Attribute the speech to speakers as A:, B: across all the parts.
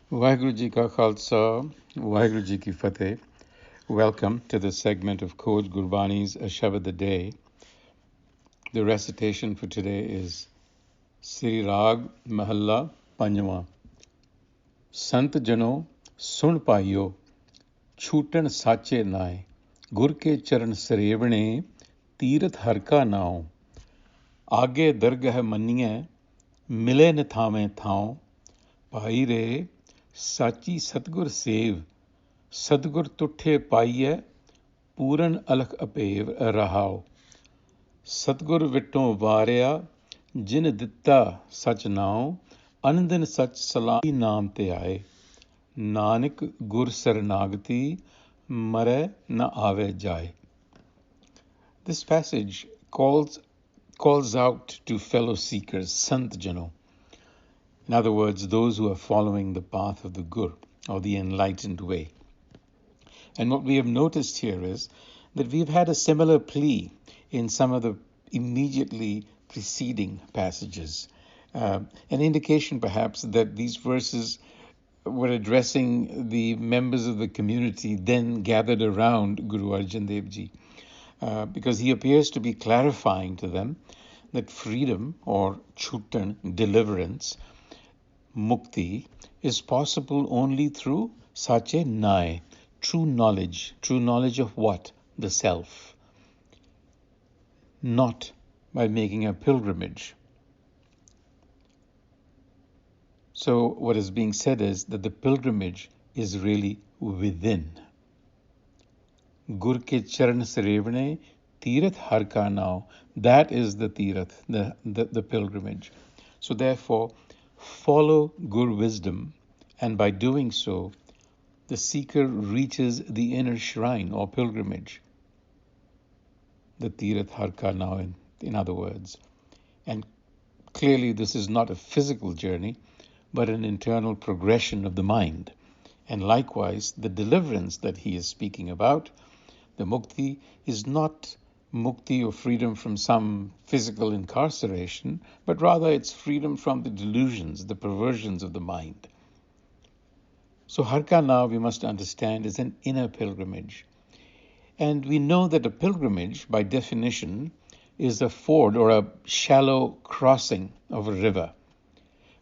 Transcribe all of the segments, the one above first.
A: Vaheguru Ji Ka Khalsa, Vaheguru Ji Ki Fateh. Welcome to this segment of Code Gurbani's a-sabad-a-day. The recitation for today is Sri Rag Mahalla Panjwa. Sant Janahu sun Bhaiho, छूटन साचे नाए गुर के चरण सरेवणे तीरथ हर का नाओ आगे दरगह मनिए मिले न थावें थाओ भाई रे साची सतगुर सेव सतगुर तुठे पाइए पूरन अलख अपेव रहाओ सतगुर विटों वारिया जिन दिता सच नाओ अनदिन सच सलाही नाम ते आए नानक गुर सरनागति मरे न आवे जाए. This passage calls out to fellow seekers, Sant Janahu. In other words, those who are following the path of the Gur, or the enlightened way. And what we have noticed here is that we've had a similar plea in some of the immediately preceding passages. An indication perhaps that these verses were addressing the members of the community then gathered around Guru Arjan Dev Ji, because he appears to be clarifying to them that freedom or chutan, deliverance, mukti, is possible only through sache nai, true knowledge of what? The self, not by making a pilgrimage. So what is being said is that the pilgrimage is really within. Gur ke charan sarevane tirath har ka nao. That is the tirath, the pilgrimage. So therefore, follow Gur wisdom, and by doing so, the seeker reaches the inner shrine or pilgrimage. The tirath har ka nao, in other words. And clearly this is not a physical journey, but an internal progression of the mind. And likewise, the deliverance that he is speaking about, the mukti, is not mukti or freedom from some physical incarceration, but rather it's freedom from the delusions, the perversions of the mind. So Harka now, we must understand, is an inner pilgrimage. And we know that a pilgrimage, by definition, is a ford or a shallow crossing of a river,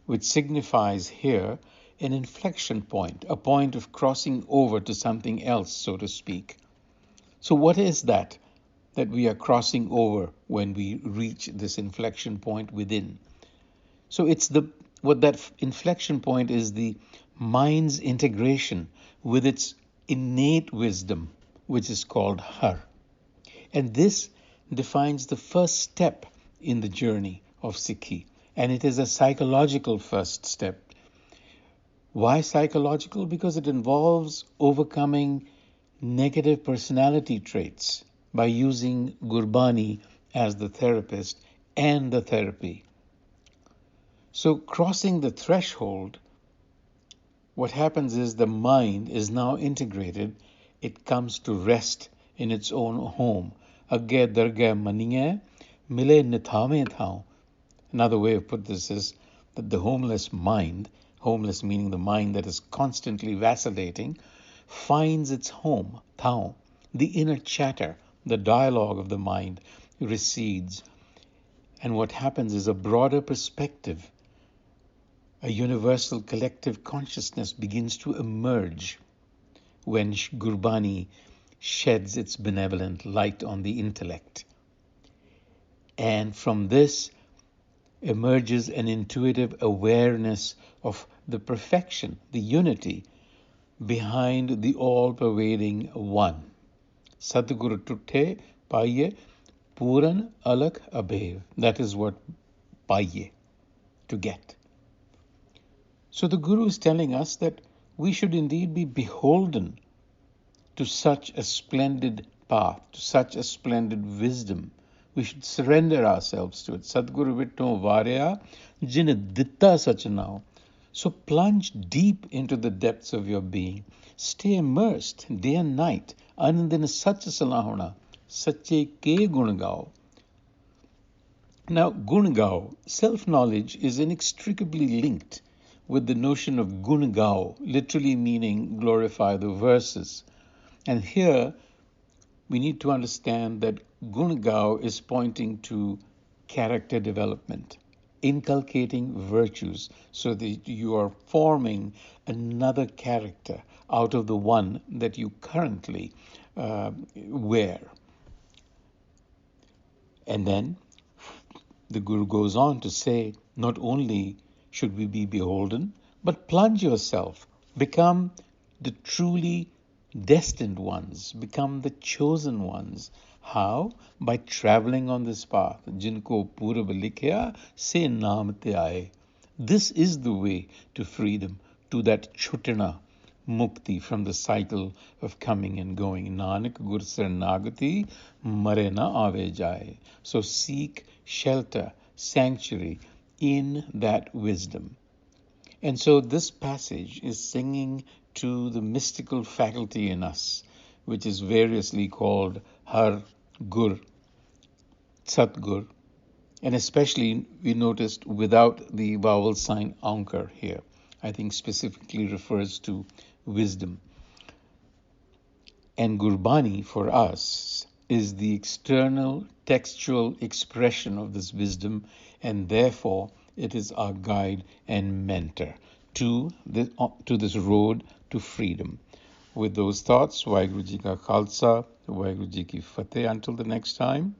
A: which signifies here an inflection point, a point of crossing over to something else, so to speak. So what is that we are crossing over when we reach this inflection point within? So it's what that inflection point is, the mind's integration with its innate wisdom, which is called Har. And this defines the first step in the journey of Sikhi. And it is a psychological first step. Why psychological? Because it involves overcoming negative personality traits by using Gurbani as the therapist and the therapy. So crossing the threshold, what happens is the mind is now integrated. It comes to rest in its own home. Agge dargah maniye, mile nithame thao. Another way of put this is that the homeless mind, homeless meaning the mind that is constantly vacillating, finds its home, thao. The inner chatter, the dialogue of the mind recedes. And what happens is a broader perspective, a universal collective consciousness begins to emerge when Gurbani sheds its benevolent light on the intellect. And from this emerges an intuitive awareness of the perfection, the unity behind the all-pervading one. Sadguru tutte paiye puran alak abhev. That is what paiye, to get. So the Guru is telling us that we should indeed be beholden to such a splendid path, to such a splendid wisdom. We should surrender ourselves to it. Sadguru vitto varya jin ditta sach now. So plunge deep into the depths of your being. Stay immersed day and night. Anandin sach salahona. Sache ke gun gao. Now, gun gao, self-knowledge, is inextricably linked with the notion of gun gao, literally meaning glorify the verses. And here we need to understand that gun gao is pointing to character development, inculcating virtues so that you are forming another character out of the one that you currently wear. And then the Guru goes on to say, not only should we be beholden, but plunge yourself, become the truly destined ones, become the chosen ones. How? By traveling on this path. Jinko purab likhya se naam te aaye. This is the way to freedom, to that chutana, mukti from the cycle of coming and going. Nanak gur saranagati mare na ave jaye. So seek shelter, sanctuary in that wisdom. And so this passage is singing to the mystical faculty in us, which is variously called Har Gur, Satgur, and especially we noticed without the vowel sign ankar here. I think specifically refers to wisdom. And Gurbani for us is the external textual expression of this wisdom, and therefore it is our guide and mentor to this road to freedom. With those thoughts, Vaheguru Ji Ka Khalsa, Vaheguru Ji Ki Fateh. Until the next time.